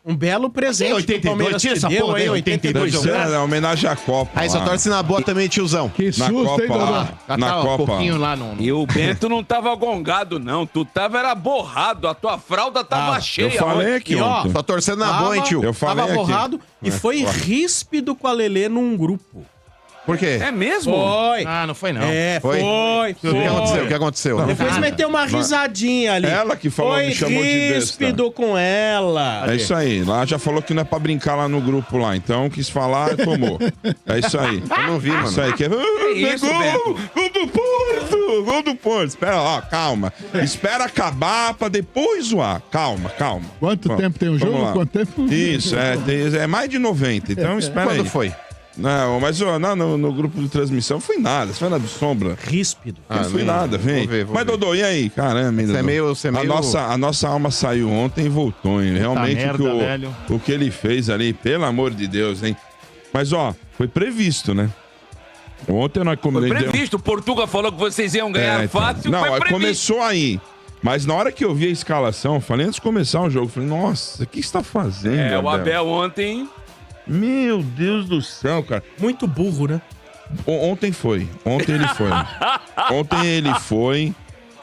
Um belo presente. 82, tira essa porra aí, 82. É homenagem à Copa. Aí só torce na boa também, tiozão. Que Na susto, hein, Copa Dodô? lá. Na Tava Copa. pouquinho lá no... E o Bento não tava gongado, não. Tu tava era borrado. A tua fralda tava cheia. Eu falei aqui E, ó, ontem. Só torcendo na boa, hein, tio? Eu falei Tava aqui. borrado e foi ríspido com a Lelê num grupo. Por quê? É mesmo? Foi. Ah, não foi não. É, Foi? foi. O que aconteceu? O que aconteceu? Depois meteu uma risadinha ali. Ela que falou, foi me chamou de besta. ríspido com ela. É isso aí. Lá já falou que não é pra brincar lá no grupo lá. Então quis falar, tomou. É isso aí. Eu não vi, mano. Isso aí que é. isso, Beto? Gol do Porto! Gol do Porto! Espera lá, calma. Espera acabar pra depois zoar. Calma, calma. Quanto Vamos, tempo tem o vamos jogo? lá. Quanto tempo? Isso, é mais de 90. Então espera aí. Quando foi? Não, mas ó, no grupo de transmissão foi nada. Você foi na sombra. Ríspido. Não foi nada, vem. Vou ver, vou Mas, ver. Dodô, e aí? Caramba, hein, Dodô? Você é meio... A nossa alma saiu ontem e voltou, hein? Realmente merda, velho. o que ele fez ali, pelo amor de Deus, hein? Mas, ó, foi previsto, né? Ontem nós Foi combinamos. previsto. O Portuga falou que vocês iam ganhar fácil. Não, foi aí previsto. começou aí. Mas na hora que eu vi a escalação, eu falei antes de começar o jogo, eu falei, nossa, o que você tá fazendo, É, o Abel ontem... Meu Deus do céu, cara. Muito burro, né? Ontem foi. Ontem ele foi. Ontem ele foi.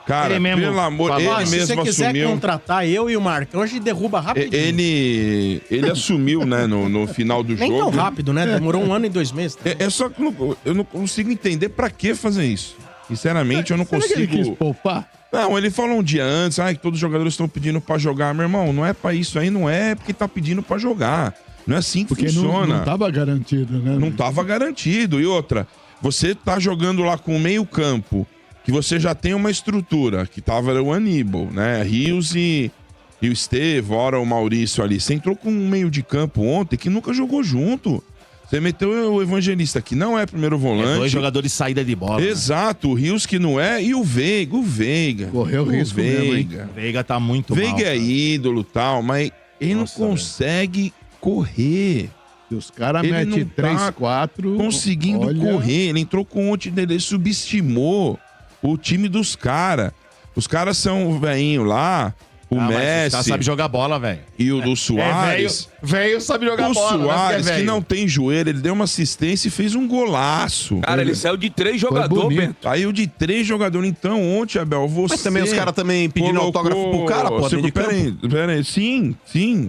Cara, Ele mesmo pelo amor, falou. ele Se você mesmo quiser assumiu. contratar eu e o Marcão, a gente derruba rapidinho. Ele assumiu, né, no final do Nem jogo. tão rápido, né? Demorou 1 ano e 2 meses. É só que eu não consigo entender pra que fazer isso. Sinceramente, eu não Será que ele quis consigo. poupar? Não, ele falou um dia antes, que todos os jogadores estão pedindo pra jogar. Meu irmão, não é pra isso aí, não é porque tá pedindo pra jogar. Não é assim que Porque funciona. não tava garantido, né? Não tava garantido. E outra, você tá jogando lá com o meio-campo, que você já tem uma estrutura, que tava o Aníbal, né? Rios e o Estevão, ora o Maurício ali. Você entrou com um meio de campo ontem que nunca jogou junto. Você meteu o Evangelista, que não é primeiro volante. 2 jogadores de saída de bola. Exato, o Rios que não é, e o Veiga. Correu risco mesmo, hein? O Veiga tá muito mal. Veiga é ídolo e tal, mas ele Nossa, não consegue correr. Se os caras Ele metem não 3, tá 4... Conseguindo correr. Ele entrou com ontem dele, ele subestimou o time dos caras. Os caras são o velhinho lá, o Mas os Messi caras sabem jogar bola, velho. e o do Soares. Velho sabe jogar O bola. Soares, né? que não tem joelho, ele deu uma assistência e fez um golaço. Cara, ele saiu de 3 jogadores, bonito. Bento. Saiu de 3 jogadores. Então, ontem, Abel, você... Mas também os caras também pedindo autógrafo pro cara, pô, dentro de campo. Peraí, sim,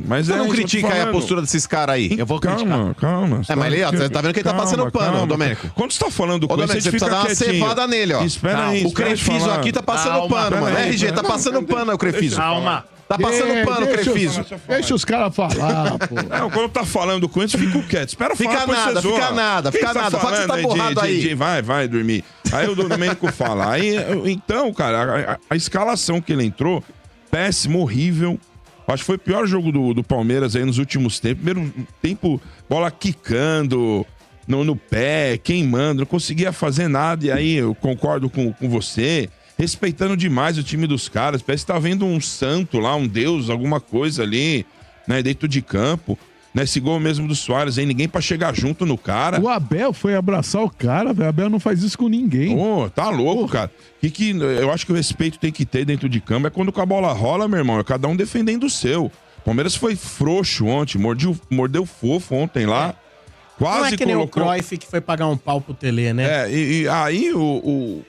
mas Você não isso que eu tô critica aí a falando. postura desses caras aí. Eu vou criticar. Calma. Mas ele, ó, você tá vendo que ele tá passando pano, Domênico. Quando você tá falando Ô, com Domênico, isso, você você precisa dar uma fica quietinho. cevada nele, ó. Espera aí, O espera eu Crefiso falar. aqui tá passando Calma, pano, mano. peraí, RG, tá não, passando pano, o Crefiso. Calma. Tá passando pano, o Crefiso. Deixa os caras falar, pô. Não, quando tá falando com isso, fica quieto. Espera Fica falar, depois nada, você zoa. fica nada, Quem fica tá nada. Fala que você tá falando borrado aí. Vai dormir. Aí o Domênico fala. Aí, então, cara, a escalação que ele entrou, péssimo, horrível. Acho que foi o pior jogo do Palmeiras aí nos últimos tempos. Primeiro tempo, bola quicando no pé, queimando, não conseguia fazer nada. E aí eu concordo com você, respeitando demais o time dos caras. Parece que tá vendo um santo lá, um deus, alguma coisa ali, né, dentro de campo. Esse gol mesmo do Soares, aí ninguém pra chegar junto no cara. O Abel foi abraçar o cara, velho. O Abel não faz isso com ninguém. Ô, tá louco, cara. Que eu acho que o respeito tem que ter dentro de campo é quando a bola rola, meu irmão, é cada um defendendo o seu. O Palmeiras foi frouxo ontem, mordeu fofo ontem lá. Quase Não é que nem colocou... o Cruyff que foi pagar um pau pro Tele, né? E aí o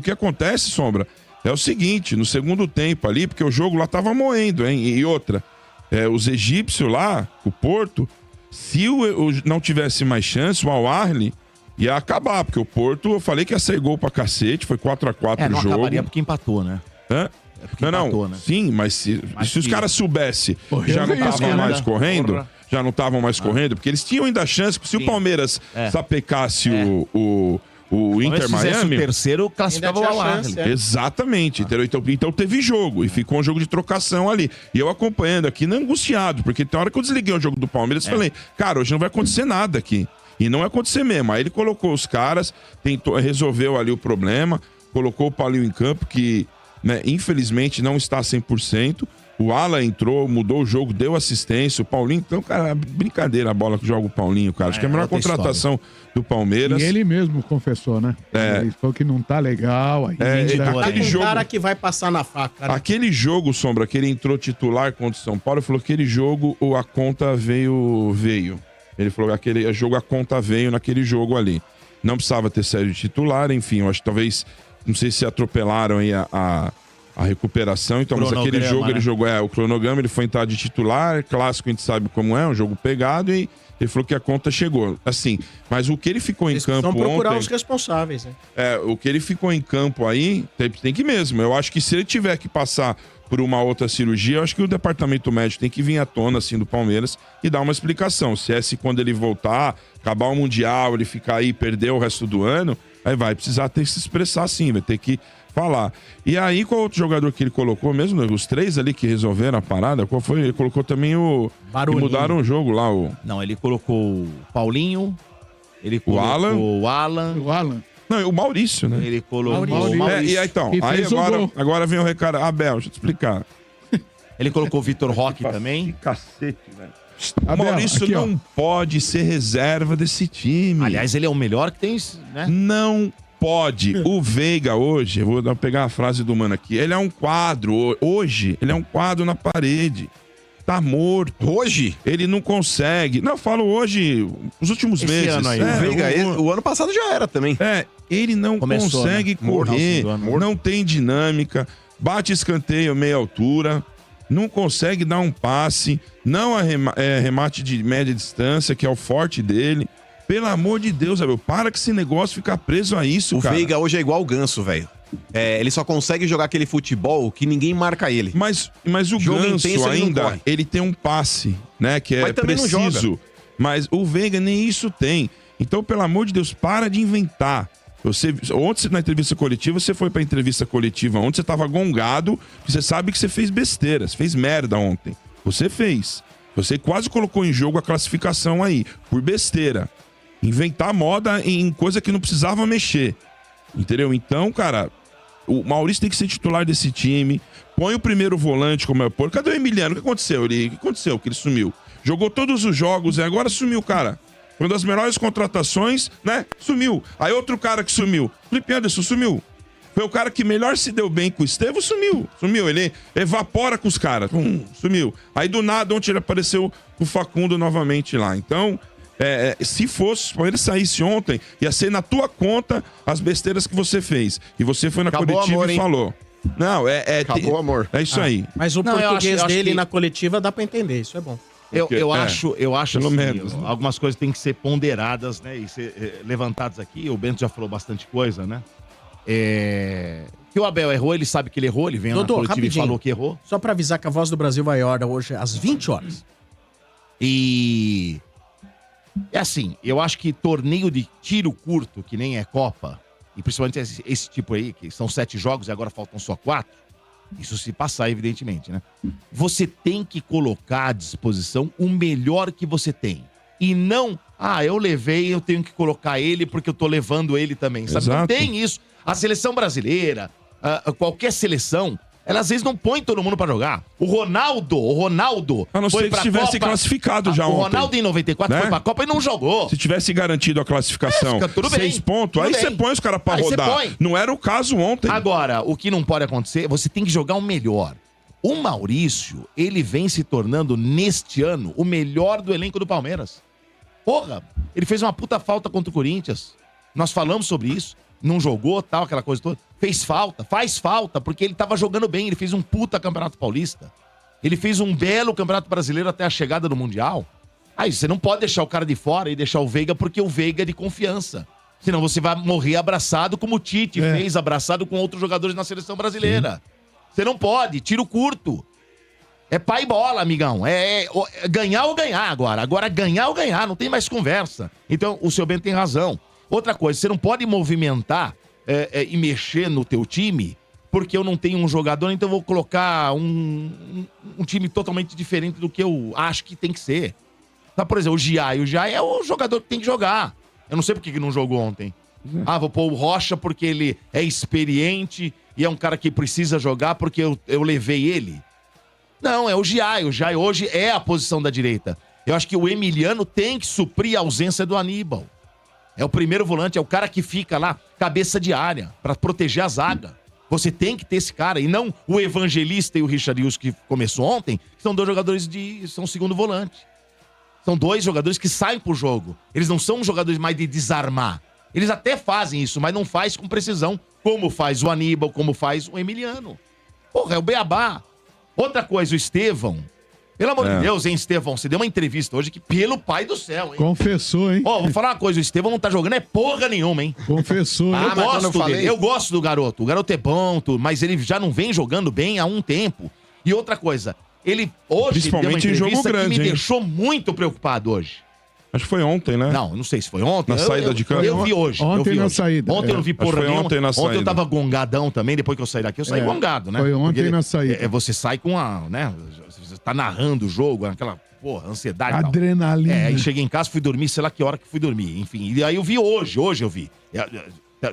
que acontece, Sombra, é o seguinte, no segundo tempo ali, porque o jogo lá tava moendo, hein? E outra, os egípcios lá, o Porto, se não tivesse mais chance, o Al-Ahly ia acabar, porque o Porto, eu falei que ia ser gol pra cacete, foi 4x4 o Não jogo. acabaria porque empatou, né? Hã? porque Não, empatou, né? sim, mas se os caras soubessem que já não risco, estavam né? mais correndo, Porra. já não estavam mais correndo, porque eles tinham ainda chance, se o Palmeiras sapecasse o Inter Se fizesse Miami... o terceiro, classificava o Ainda tinha Al-Ahly. chance, Exatamente, entendeu? Então teve jogo e ficou um jogo de trocação ali. E eu acompanhando aqui, angustiado, porque tem hora que eu desliguei o jogo do Palmeiras e falei, cara, hoje não vai acontecer nada aqui. E não vai acontecer mesmo. Aí ele colocou os caras, resolveu ali o problema, colocou o Paulinho em campo, que, né, infelizmente não está 100%, O Alan entrou, mudou o jogo, deu assistência. O Paulinho, então, cara, brincadeira a bola que joga o Paulinho, cara. Acho que é a melhor contratação do Palmeiras. E ele mesmo confessou, né? Ele falou que não tá legal. Aí aquele Um jogo, cara que vai passar na faca, né? aquele jogo, Sombra, que ele entrou titular contra o São Paulo, ele falou que aquele jogo a conta veio. Ele falou que aquele jogo a conta veio naquele jogo ali. Não precisava ter saído de titular, enfim, eu acho que talvez, não sei se atropelaram aí a recuperação, então, mas aquele jogo ele jogou, o cronograma, ele foi entrar de titular, clássico a gente sabe como é, um jogo pegado, e ele falou que a conta chegou. Assim, mas o que ele ficou em campo ontem... procurar os responsáveis, né? O que ele ficou em campo aí, tem que mesmo. Eu acho que se ele tiver que passar por uma outra cirurgia, eu acho que o departamento médico tem que vir à tona, assim, do Palmeiras e dar uma explicação. Se quando ele voltar, acabar o Mundial, ele ficar aí e perder o resto do ano, aí vai precisar ter que se expressar assim, vai ter que falar. E aí, qual outro jogador que ele colocou mesmo? Os 3 ali que resolveram a parada, qual foi? Ele colocou também o... Barulhinho. Que mudaram o jogo lá, Não, ele colocou o Paulinho, ele colocou o Alan. O Alan. Não, o Maurício, né? Ele colocou Maurício. o Maurício. E aí, então, E aí fez o gol. agora vem o recado. Abel, deixa eu te explicar. Ele colocou o Vitor Roque Que também. cacete, velho. O Abel, Maurício aqui, ó. não pode ser reserva desse time. Aliás, ele é o melhor que tem, né? Não pode. O Veiga hoje, eu vou pegar a frase do mano aqui, ele é um quadro. Hoje, ele é um quadro na parede. Tá morto. Hoje? Ele não consegue. Não, eu falo hoje, os últimos Esse meses. ano aí, O Veiga, o ano passado já era também. Ele não Começou, consegue né? correr, Morto. não tem dinâmica, bate escanteio meia altura, não consegue dar um passe, não remate de média distância, que é o forte dele. Pelo amor de Deus, Abel, para que esse negócio ficar preso a isso, O cara. Veiga hoje é igual o Ganso, velho. Ele só consegue jogar aquele futebol que ninguém marca ele. Mas o Jogo Ganso intenso, ele não ainda, corre. ele tem um passe, né, que é Mas também não preciso. Mas o Veiga nem isso tem. Então, pelo amor de Deus, para de inventar. Ontem, na entrevista coletiva, você foi pra entrevista coletiva ontem, você tava gongado, você sabe que você fez besteira, você fez merda ontem. Você fez. Você quase colocou em jogo a classificação aí, por besteira. Inventar moda em coisa que não precisava mexer. Entendeu? Então, cara, o Maurício tem que ser titular desse time. Põe o primeiro volante como é por. Cadê o Emiliano? O que aconteceu? O que aconteceu? Que ele sumiu. Jogou todos os jogos e agora sumiu, cara. Foi uma das melhores contratações, né? Sumiu. Aí outro cara que sumiu. Felipe Anderson sumiu. Foi o cara que melhor se deu bem com o Estevão, sumiu. Sumiu. Ele evapora com os caras. Sumiu. Aí do nada, ontem ele apareceu com o Facundo novamente lá. Então, se fosse, se ele saísse ontem, ia ser na tua conta as besteiras que você fez. E você foi na Acabou coletiva amor, e hein? falou. Não, Acabou o amor. É isso aí. Mas o Não, eu português acho dele que- na coletiva dá pra entender, isso é bom. Eu acho pelo assim, menos, né? algumas coisas têm que ser ponderadas, né? E ser levantadas aqui. O Bento já falou bastante coisa, né? Que o Abel errou, ele sabe que ele errou, ele vem na Dodô, coletiva rapidinho. e falou que errou. Só pra avisar que a Voz do Brasil vai à hora hoje às 20 horas. E é assim, eu acho que torneio de tiro curto, que nem é Copa, e principalmente esse tipo aí, que são 7 jogos e agora faltam só 4, isso se passar, evidentemente, né? Você tem que colocar à disposição o melhor que você tem. E não, eu levei, eu tenho que colocar ele porque eu tô levando ele também, sabe? Não Exato. tem isso. A seleção brasileira, qualquer seleção, ela às vezes não põe todo mundo pra jogar. O Ronaldo A não foi ser que pra tivesse Copa. classificado já O ontem. Ronaldo em 94 Né? foi pra Copa e não jogou. Se tivesse garantido a classificação, Fica tudo bem. 6 pontos, aí Tudo você bem. põe os caras pra Aí você rodar. põe. Não era o caso ontem. Agora, o que não pode acontecer, você tem que jogar o melhor. O Maurício, ele vem se tornando, neste ano, o melhor do elenco do Palmeiras. Porra, ele fez uma puta falta contra o Corinthians. Nós falamos sobre isso. Não jogou, tal, aquela coisa toda. Fez falta, faz falta, porque ele tava jogando bem. Ele fez um puta Campeonato Paulista. Ele fez um belo Campeonato Brasileiro até a chegada do Mundial. Aí você não pode deixar o cara de fora e deixar o Veiga, porque o Veiga é de confiança. Senão você vai morrer abraçado como o Tite fez, abraçado com outros jogadores na seleção brasileira. Você não pode, tiro curto. É pai e bola, amigão. É ganhar ou ganhar agora. Agora ganhar ou ganhar, não tem mais conversa. Então, o seu Bento tem razão. Outra coisa, você não pode movimentar e mexer no teu time porque eu não tenho um jogador, então eu vou colocar um time totalmente diferente do que eu acho que tem que ser. Tá, por exemplo, o Giai é o jogador que tem que jogar. Eu não sei por que não jogou ontem. Vou pôr o Rocha porque ele é experiente e é um cara que precisa jogar porque eu levei ele. Não, é o Giai. O Giai hoje é a posição da direita. Eu acho que o Emiliano tem que suprir a ausência do Aníbal. É o primeiro volante, é o cara que fica lá, cabeça de área, pra proteger a zaga. Você tem que ter esse cara, e não o Evangelista e o Richard Wilson que começou ontem, que são 2 jogadores são segundo volante. São 2 jogadores que saem pro jogo. Eles não são jogadores mais de desarmar. Eles até fazem isso, mas não faz com precisão, como faz o Aníbal, como faz o Emiliano. Porra, é o beabá. Outra coisa, o Estevão. Pelo amor de Deus, hein, Estevão? Você deu uma entrevista hoje que, pelo pai do céu, hein? Confessou, hein? Ó, vou falar uma coisa, o Estevão não tá jogando porra nenhuma, hein? Confessou, hein? Eu gosto do garoto. O garoto é bom, mas ele já não vem jogando bem há um tempo. E outra coisa, ele hoje deu uma Principalmente em jogo entrevista grande, que me hein? deixou muito preocupado hoje. Acho que foi ontem, né? Não, não sei se foi ontem. Na saída de campo. Eu vi hoje. Ontem eu vi na hoje. saída. Ontem eu não vi Acho que porra foi nenhuma. ontem na Ontem eu saída. tava gongadão também, depois que eu saí daqui, eu saí gongado, né? Foi ontem Porque na saída. você sai com a, né? Você tá narrando o jogo, aquela, porra, ansiedade e tal. Adrenalina. Aí cheguei em casa, fui dormir, sei lá que hora que fui dormir. Enfim, e aí eu vi hoje eu vi.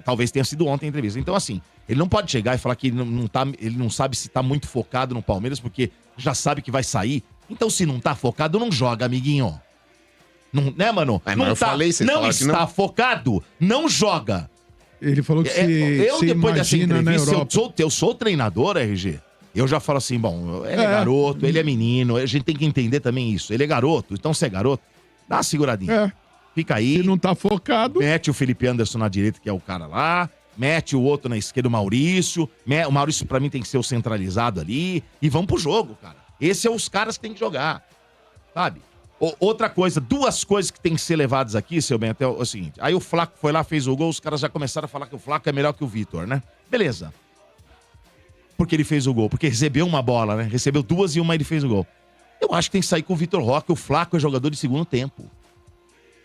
Talvez tenha sido ontem a entrevista. Então, assim, ele não pode chegar e falar que ele não sabe se tá muito focado no Palmeiras, porque já sabe que vai sair. Então, se não tá focado, não joga, amiguinho. Não, né, mano? Mas não eu falei, vocês não falaram que está não. focado, não joga. Ele falou que Eu, se depois dessa imagina na entrevista, Europa. eu sou treinador, RG. Eu já falo assim, bom, ele é garoto, ele é menino, a gente tem que entender também isso. Ele é garoto, então se é garoto, dá uma seguradinha. É. Fica aí, Se não tá focado, mete o Felipe Anderson na direita, que é o cara lá, mete o outro na esquerda, o Maurício. O Maurício, pra mim, tem que ser o centralizado ali. E vamos pro jogo, cara. Esses são os caras que tem que jogar, sabe? Outra coisa, 2 coisas que tem que ser levadas aqui, seu Bento, é o seguinte. Aí o Flaco foi lá, fez o gol, os caras já começaram a falar que o Flaco é melhor que o Vitor, né? Beleza. Porque ele fez o gol? Porque recebeu uma bola, né? Recebeu 2 e uma ele fez o gol. Eu acho que tem que sair com o Vitor Roque. O Flaco é jogador de segundo tempo.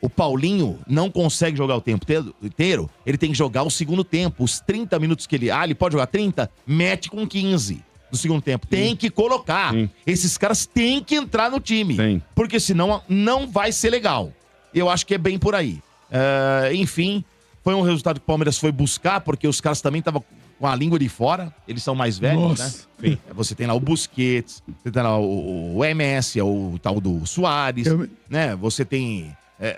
O Paulinho não consegue jogar o tempo inteiro. Ele tem que jogar o segundo tempo. Os 30 minutos que ele pode jogar 30, mete com 15 do segundo tempo. Tem que colocar. Esses caras têm que entrar no time. Tem. Porque senão não vai ser legal. Eu acho que é bem por aí. Enfim, foi um resultado que o Palmeiras foi buscar, porque os caras também estavam com a língua de fora. Eles são mais velhos, Nossa. né? Enfim, você tem lá o Busquets, você tem lá o MS, o tal do Soares, né? Você tem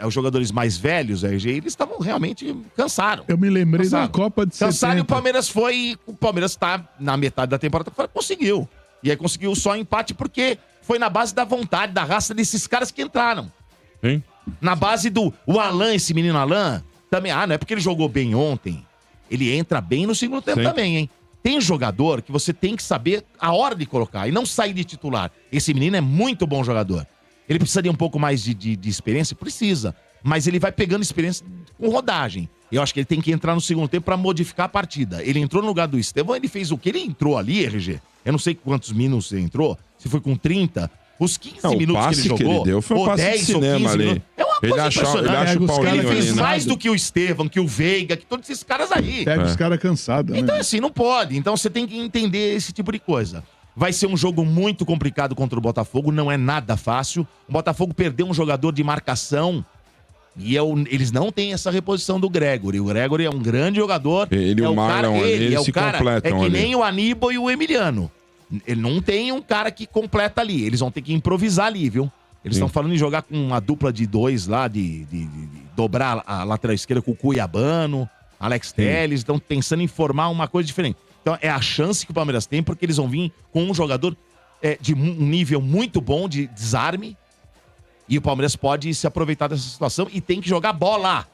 os jogadores mais velhos, eles estavam realmente cansaram. eu me lembrei Cansaram. da Copa de Cansaram e 70. o Palmeiras tá na metade da temporada, conseguiu. E aí conseguiu só empate porque foi na base da vontade, da raça desses caras que entraram. Hein? Na base do Alan, esse menino Alan, também. Não é porque ele jogou bem ontem. Ele entra bem no segundo tempo Sim. também, hein? Tem jogador que você tem que saber a hora de colocar e não sair de titular. Esse menino é muito bom jogador. Ele precisa de um pouco mais de experiência? Precisa. Mas ele vai pegando experiência com rodagem. Eu acho que ele tem que entrar no segundo tempo pra modificar a partida. Ele entrou no lugar do Estevão, ele fez o que? Ele entrou ali, RG. Eu não sei quantos minutos ele entrou. Se foi com 30, os 15 Não, minutos o passe que ele que jogou. ele deu foi um ou passe de 10 ou cinema 15 ali. minutos. É uma Ele coisa acha impressionante. o Os Paulinho Ele fez ali, né? mais do que o Estevão, que o Veiga, que todos esses caras aí. Pega os caras cansados, Então, né? assim, não pode. Então, você tem que entender esse tipo de coisa. Vai ser um jogo muito complicado contra o Botafogo, não é nada fácil. O Botafogo perdeu um jogador de marcação e eles não têm essa reposição do Gregory. O Gregory é um grande jogador. Ele e o Marlon ali, eles se completam É que ali. nem o Aníbal e o Emiliano. Ele não tem um cara que completa ali. Eles vão ter que improvisar ali, viu? Eles estão falando em jogar com uma dupla de 2 lá, de dobrar a lateral esquerda com o Cuiabano, Alex Telles. Estão pensando em formar uma coisa diferente. Então é a chance que o Palmeiras tem, porque eles vão vir com um jogador de um nível muito bom de desarme. E o Palmeiras pode se aproveitar dessa situação e tem que jogar bola.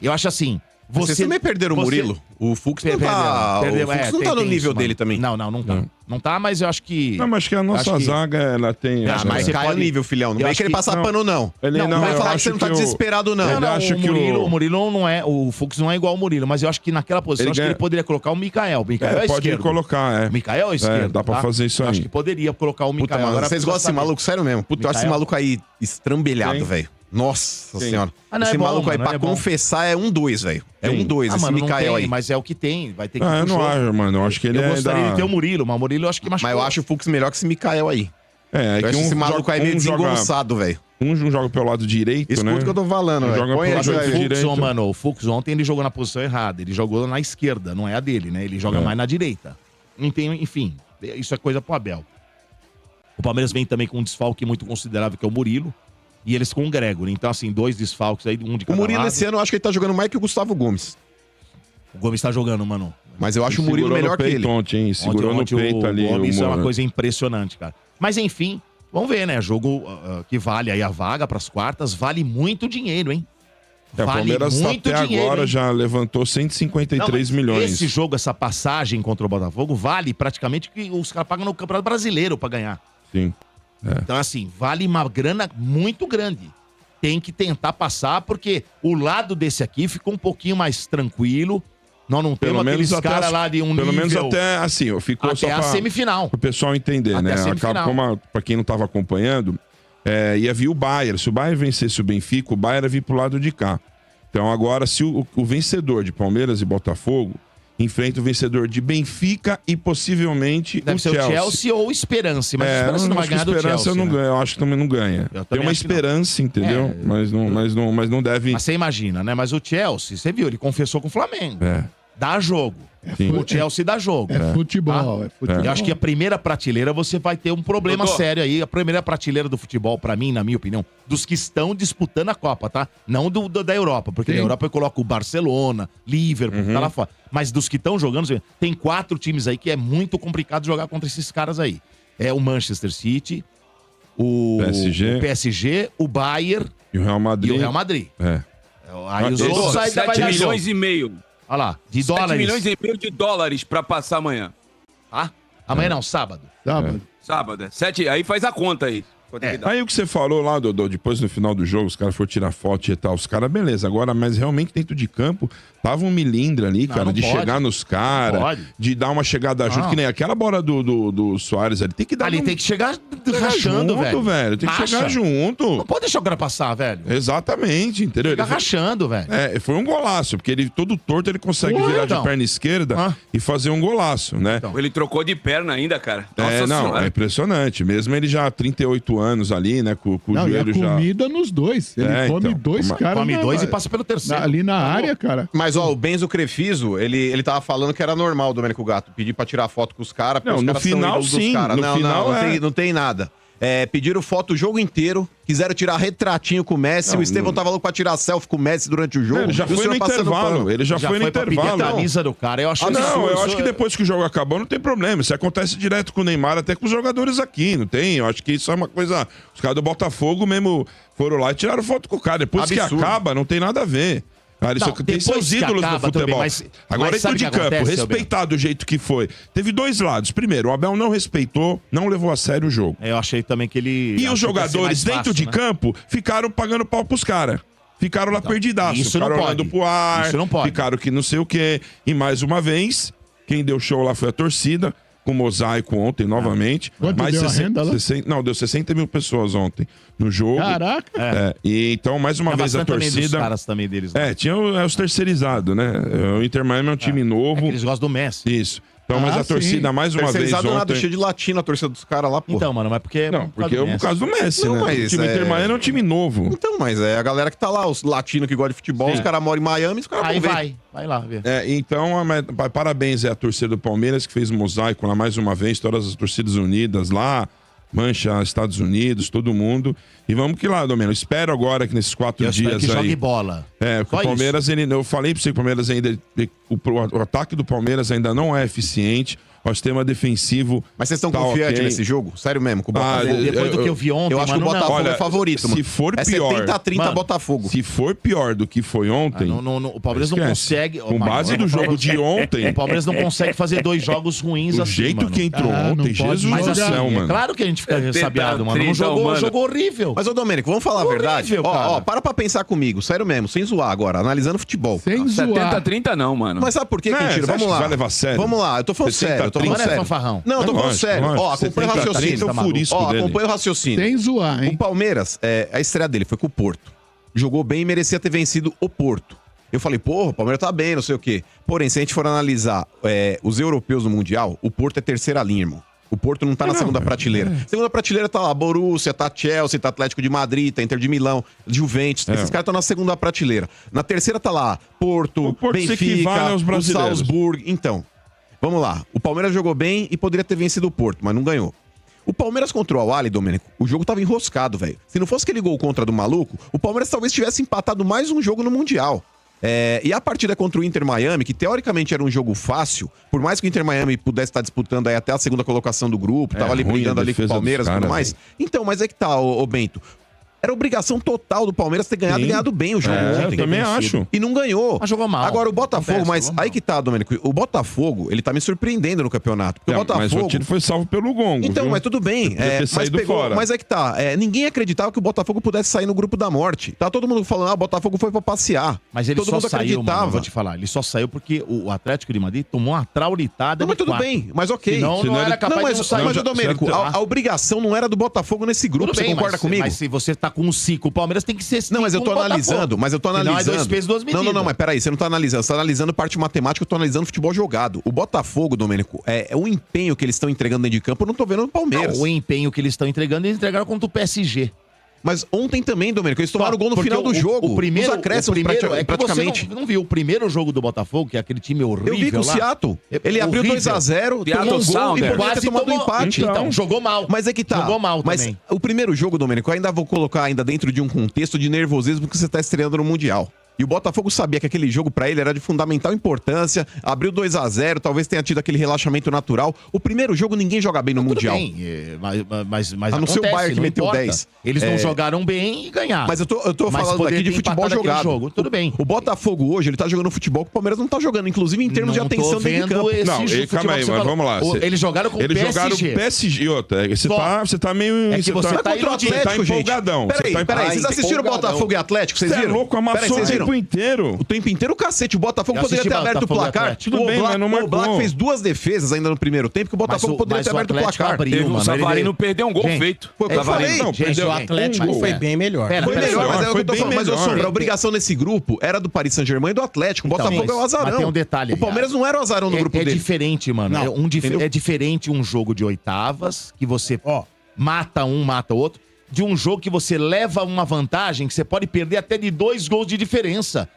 Eu acho assim. Vocês também perderam o Murilo. O Fux não tá, Perdeu, o Fux não tá no tem nível isso, dele mano. também. Não tá. Não tá, mas eu acho que... Não, mas acho que a nossa zaga, ela tem... Ah, essa- Mas você cai o pode- nível, filhão. Não Eu vem acho querer que- passar não. pano, não. Ele Não vai falar que você não tá acho que o- desesperado, não. Ele acha que o Murilo não é... O Fux não é igual ao Murilo, mas eu acho que naquela posição, Ele acho que ganha- ele poderia colocar o Mikael. O Mikael é pode esquerdo. colocar, O Mikael é esquerdo, dá pra tá? fazer isso Eu aí. acho que poderia colocar o Puta, Mikael. mano, Agora vocês precisa gostam desse saber. maluco, sério mesmo. Puta, eu acho esse Mikael? maluco aí estrambelhado, Quem? velho. Nossa Quem? senhora. Ah, não, Esse é bom, maluco aí, mano, pra é bom. confessar, é 1-2, velho. É Quem? 1-2, esse Mano, não Mikael tem, aí. mas é o que tem. Vai ter que ir Ah, eu pro não jogo. acho, mano. Eu acho que ele Eu gostaria ainda... de ter o Murilo, mas o Murilo eu acho que Mas machucou. eu acho o Fux melhor que esse Mikael aí. É, Eu que acho esse maluco aí meio desengonçado, velho. Um joga pelo lado direito, Escuta né? o que eu tô falando, Joga velho. Põe pro aí, lado você vai ver. direito. O Fux ontem ele jogou na posição errada. Ele jogou na esquerda, não é a dele, né? Ele joga mais na direita. Enfim, isso é coisa pro Abel. O Palmeiras vem também com um desfalque muito considerável, que é o Murilo. E eles com o Gregory. Então, assim, 2 desfalques aí, um de O cada Murilo lado. esse ano eu acho que ele tá jogando mais que o Gustavo Gomes. O Gomes tá jogando, mano. Mas eu acho o Murilo Segurou melhor no que peito ele. Ontem, hein? Segurou Ontem no peito o ali. Gomes é uma Moura. coisa impressionante, cara. Mas, enfim, vamos ver, né? Jogo que vale aí a vaga pras quartas. Vale muito dinheiro, hein? O Palmeiras até agora hein? já levantou 153 Não, milhões. Esse jogo, essa passagem contra o Botafogo, vale praticamente o que os caras pagam no Campeonato Brasileiro pra ganhar. Sim. Então, assim, vale uma grana muito grande. Tem que tentar passar, porque o lado desse aqui ficou um pouquinho mais tranquilo. Nós não temos aqueles caras lá de um pelo nível... menos até, assim, ficou até só a semifinal. o pessoal entender, Até né? a semifinal. Pra quem não tava acompanhando, ia vir o Bayern. Se o Bayern vencesse o Benfica, o Bayern ia vir pro lado de cá. Então agora, se o vencedor de Palmeiras e Botafogo enfrenta o vencedor de Benfica e possivelmente Deve o ser Chelsea. o Chelsea ou o Esperance, mas o Esperance não vai acho que ganhar do Esperança Chelsea, não né? ganha, eu acho que também não ganha. Eu Tem também uma acho que não. esperança, entendeu? Mas não deve... Mas você imagina, né? Mas o Chelsea, você viu, ele confessou com o Flamengo. Dá jogo. Sim. O Chelsea dá jogo. É futebol, é futebol. Eu acho que a primeira prateleira você vai ter um problema Doutor. sério aí. A primeira prateleira do futebol, pra mim, na minha opinião, dos que estão disputando a Copa, tá? Não da Europa, porque Sim. na Europa eu coloco o Barcelona, Liverpool, tá lá fora. Mas dos que estão jogando, tem 4 times aí que é muito complicado jogar contra esses caras aí. É o Manchester City, o PSG, o Bayern e o Real Madrid. E o Real Madrid. É. Aí os outros aí 7 milhões e meio. Olha lá, de 7 dólares. milhões e meio de dólares pra passar amanhã. Tá? Amanhã não, sábado. Sábado. Sábado, é. 7, aí faz a conta aí. Quanto é que dá? Aí o que você falou lá, Dodô, depois no final do jogo, os caras foram tirar foto e tal, os caras, beleza. Agora, mas realmente dentro de campo, tava um milindre ali, Não, cara, não de pode. chegar nos caras, pode. de dar uma chegada junto, Não. que nem aquela bola do Soares ali. Tem que dar Ali tem que chegar rachando, junto, velho. Tem que Racha. chegar junto. Não pode deixar o cara passar, velho. Exatamente, entendeu? Fica Ele foi- rachando, velho. Foi um golaço, porque ele todo torto ele consegue Ué, virar então. de perna esquerda e fazer um golaço, né? Ele trocou de perna ainda, cara. Não, Senhora. é impressionante. Mesmo ele já há 38 anos ali, né? Com o Não, e a joelho já. comida nos dois. Ele come então, dois caras. Come na- dois e passa pelo terceiro. ali na área, cara. Mas, ó, o Benzo Crefiso, ele tava falando que era normal, Domênico Gato, pedir pra tirar foto com os caras, porque Não, os no caras são final, ídolos dos sim. caras. No Não, final, não tem nada. Pediram foto o jogo inteiro, quiseram tirar retratinho com o Messi, Não, o Estevão tava louco pra tirar selfie com o Messi durante o jogo. Ele já e o foi senhor no passando intervalo. pano. Ele já foi no pra pedir a intervalo. camisa do cara. Eu acho Não, absurdo. eu acho que depois que o jogo acabou não tem problema. Isso acontece direto com o Neymar, até com os jogadores aqui, não tem? Eu acho que isso é uma coisa... Os caras do Botafogo mesmo foram lá e tiraram foto com o cara. Depois que Absurdo. acaba, não tem nada a ver. Cara, isso Não, tem depois seus que ídolos acaba do futebol. também, mas Agora, dentro sabe de o que campo, acontece, respeitar do jeito que foi. Teve dois lados. Primeiro, o Abel não respeitou, não levou a sério o jogo. Eu achei também que ele... E os achou que ia ser jogadores mais dentro fácil, de né? campo ficaram pagando pau pros caras. Ficaram lá perdidaços. isso não Ficaram pode. olhando pro ar. Isso não pode. Ficaram que não sei o quê. E mais uma vez, quem deu show lá foi a torcida. Com mosaico ontem, novamente. Quanto Mais deu a 60 renda lá? 60 não, deu 60 mil pessoas ontem no jogo. Caraca. E então, mais uma Tinha vez, a bastante também dos torcida... caras também deles. Né? Tinha os terceirizados, né? O Inter Miami é um time novo. Eles gostam do Messi. Isso. Então, mas a sim. torcida, mais uma vez, Terceirizado nada, ontem... cheio de latino a torcida dos caras lá, pô. Então, mano, mas porque... Não, porque é por causa do Messi, Não, né? mas O time Inter Miami é um time novo. Então, mas é a galera que tá lá, os latinos que gostam de futebol, os caras moram em Miami, os caras Aí vão ver. vai lá ver. Então, parabéns à torcida do Palmeiras, que fez um mosaico lá mais uma vez, todas as torcidas unidas lá, Mancha, Estados Unidos, todo mundo. E vamos que lá, Domênico. Espero agora que nesses 4 Eu espero dias que aí... jogue bola. O Só Palmeiras, eu falei pra você que o Palmeiras ainda... O ataque do Palmeiras ainda não é eficiente. O sistema defensivo... Mas vocês estão tá confiantes ok. nesse jogo? Sério mesmo, com o Botafogo? Depois do que eu vi ontem, Eu acho que o mano, não. Botafogo Olha, é favorito, mano. se for é pior... 70-30 Mano, Botafogo. Se for pior do que foi ontem... O Palmeiras não esquece. consegue... Com base do jogo de ontem... O Palmeiras não consegue fazer 2 jogos ruins O assim, jeito mano. que entrou Ah, não ontem, pode Jesus jogar. do Mas assim, céu, é mano. claro que a gente fica ressabiado, mano. Não 30, jogou, mano. jogou horrível. Mas, ô Domênico, vamos falar a verdade? Horrível, cara. Ó, para pra pensar comigo, sério mesmo, sem zoar agora, analisando futebol. Sem zoar. 70-30 não, mano. Mas sabe por quê, É, Quintino? você acha Vamos que lá. vai levar a sério? Vamos lá, eu tô falando 60, sério, eu tô falando 30. Não é sério. fanfarrão. Não, eu tô falando Lógico, sério. lógico. Ó, acompanha o 70, raciocínio. 30 é o furisco Ó, dele. acompanha o raciocínio. Sem zoar, O hein? Palmeiras, a estreia dele foi com o Porto. Jogou bem e merecia ter vencido o Porto. Eu falei, porra, o Palmeiras tá bem, não sei o quê. Porém, se a gente for analisar os europeus no Mundial, o Porto é terceira linha, irmão. O Porto não tá na segunda prateleira. Segunda prateleira tá lá, Borussia, tá Chelsea, tá Atlético de Madrid, tá Inter de Milão, Juventus. Esses caras estão na segunda prateleira. Na terceira tá lá, Porto, O Porto se equivale Benfica, aos o brasileiros. Salzburg. Então, vamos lá. O Palmeiras jogou bem e poderia ter vencido o Porto, mas não ganhou. O Palmeiras contra o Al-Ahly, Domênico, o jogo tava enroscado, velho. Se não fosse aquele gol contra do maluco, o Palmeiras talvez tivesse empatado mais um jogo no Mundial. E a partida contra o Inter Miami, que teoricamente era um jogo fácil, por mais que o Inter Miami pudesse estar disputando aí até a segunda colocação do grupo, tava ali ruim brigando a ali com o defesa Palmeiras e dos tudo caras, mais. Então, mas é que tá, ô Bento. Era obrigação total do Palmeiras ter ganhado e ganhado bem o jogo eu ontem. também acho. E não ganhou. Mas jogou mal. Agora o Botafogo, Acontece, mas jogou aí mal. que tá, Domênico. O Botafogo, ele tá me surpreendendo no campeonato. Porque o Mas o Botafogo. título foi salvo pelo Gongo. Então, viu? mas tudo bem. Podia ter Mas saído fora. Mas é que tá. Ninguém acreditava que o Botafogo pudesse sair no grupo da morte. Tá todo mundo falando, o Botafogo foi pra passear. Mas ele todo só mundo saiu, acreditava. mano, vou te falar. Ele só saiu porque o Atlético de Madrid tomou uma traulitada Não, mas de tudo 4. bem, mas ok. Senão não era capaz mas, de não sair. mas, Domênico, certo. a obrigação não era do Botafogo nesse grupo. Tudo Você bem, concorda comigo? Mas se você tá com um ciclo, o Palmeiras tem que ser Não, mas eu tô analisando, Senão é dois pesos, duas medidas. Não, mas peraí, você não tá analisando. Você tá analisando parte matemática, eu tô analisando futebol jogado. O Botafogo, Domênico, o empenho que eles estão entregando dentro de campo, eu não tô vendo no Palmeiras. Não, o empenho que eles estão entregando, eles entregaram contra o PSG. Mas ontem também, Domênico, eles tomaram o gol no Porque final do jogo. O primeiro, nos acréscimos, é que praticamente. Você não viu o primeiro jogo do Botafogo, que é aquele time horrível. Eu vi com o lá. Seattle. Ele abriu Horrível. 2-0, Seattle tomou um gol e Sounders. poderia ter tomado um empate. Então, jogou mal. Mas é que tá. Jogou mal mas também. o primeiro jogo, Domênico, eu ainda vou colocar ainda dentro de um contexto de nervosismo porque você tá estreando no Mundial. E o Botafogo sabia que aquele jogo pra ele era de fundamental importância. Abriu 2-0, talvez tenha tido aquele relaxamento natural. O primeiro jogo ninguém joga bem no Mundial. Tudo bem, mas A não ser o acontece, Bayern que não meteu importa. 10. Eles não jogaram bem e ganharam. Mas eu tô Mas falando poderia aqui de ter futebol empatado aquele jogado. jogo, tudo bem. O Botafogo hoje, ele tá jogando futebol que o Palmeiras não tá jogando, inclusive em termos de Não tô atenção dentro de vendo campo. esse Não, futebol calma aí, que você mas falou. vamos lá. Eles jogaram com o Eles PSG. jogaram o PSG. E outra, você tá meio... É que você tá contra o iludido. Atlético, gente. empolgadão. Peraí, vocês assistiram empolgadão. Botafogo e Atlético? Vocês Você é viram? louco, amassou Peraí, vocês o viram? tempo inteiro. O tempo inteiro, cacete. O Botafogo Eu poderia assisti ter aberto o Botafogo e placar. Atlético. Tudo bem, mas não O marcou. Black fez duas defesas ainda no primeiro tempo que o Botafogo poderia ter aberto o Atlético placar. abriu, O mano. Savarino Ele- perdeu um gol Gente, feito. Foi o que eu Savarino, falei. não, Gente, perdeu o um Atlético gol. foi bem melhor. Pera, Foi pera, melhor, mas é o que foi eu tô bem falando. Mas, ô melhor. Sombra, a obrigação nesse grupo era do Paris Saint-Germain e do Atlético. O Então, Botafogo é o azarão. mas tem um detalhe O aí, Palmeiras não era o azarão no grupo é dele. diferente, mano. Não, entendeu? É diferente um jogo de oitavas, que você mata um, mata o outro, de um jogo que você leva uma vantagem que você pode perder até de 2 gols de diferença.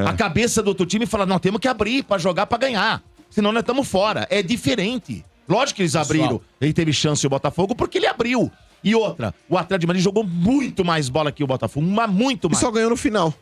A cabeça do outro time fala, não, temos que abrir pra jogar pra ganhar. Senão nós estamos fora. É diferente. Lógico que eles abriram. Ele teve chance o Botafogo porque ele abriu. E outra, o Atlético de Madrid jogou muito mais bola que o Botafogo, mas muito E mais. só ganhou no final.